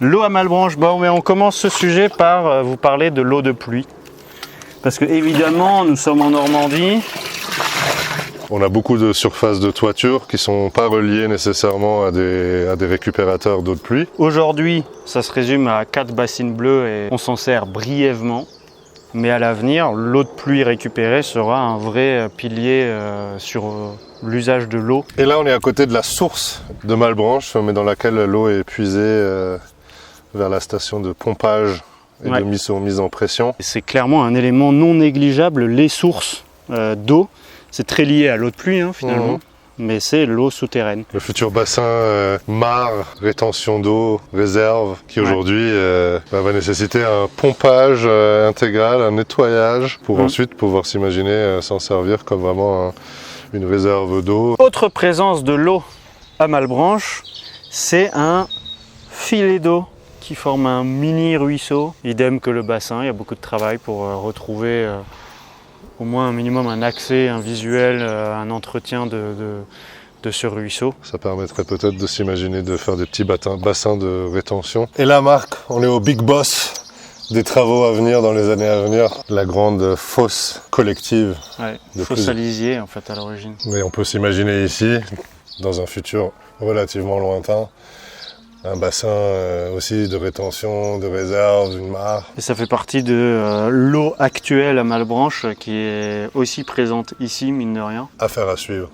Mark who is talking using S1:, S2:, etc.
S1: L'eau à Malebranche, bon, mais on commence ce sujet par vous parler de l'eau de pluie. Parce que évidemment, nous sommes en Normandie.
S2: On a beaucoup de surfaces de toiture qui ne sont pas reliées nécessairement à des récupérateurs d'eau de pluie.
S1: Aujourd'hui, ça se résume à 4 bassines bleues et on s'en sert brièvement. Mais à l'avenir, l'eau de pluie récupérée sera un vrai pilier sur l'usage de l'eau.
S2: Et là, on est à côté de la source de Malebranche, mais dans laquelle l'eau est puisée vers la station de pompage et de mise en pression.
S1: C'est clairement un élément non négligeable, les sources d'eau. C'est très lié à l'eau de pluie finalement, mais c'est l'eau souterraine.
S2: Le futur bassin mare, rétention d'eau, réserve, qui aujourd'hui va nécessiter un pompage intégral, un nettoyage, pour ensuite pouvoir s'imaginer s'en servir comme vraiment une réserve d'eau.
S1: Autre présence de l'eau à Malebranche, c'est un filet d'eau qui forme un mini ruisseau, idem que le bassin. Il y a beaucoup de travail pour retrouver au moins un minimum un accès, un visuel, un entretien de ce ruisseau.
S2: Ça permettrait peut-être de s'imaginer de faire des petits bassins de rétention. Et là, Marc, on est au big boss des travaux à venir dans les années à venir. La grande fosse collective.
S1: Ouais, fosse à lisier en fait à l'origine.
S2: Mais on peut s'imaginer ici, dans un futur relativement lointain, un bassin aussi de rétention, de réserve, une mare.
S1: Et ça fait partie de l'eau actuelle à Malebranche qui est aussi présente ici, mine de rien.
S2: Affaire à suivre.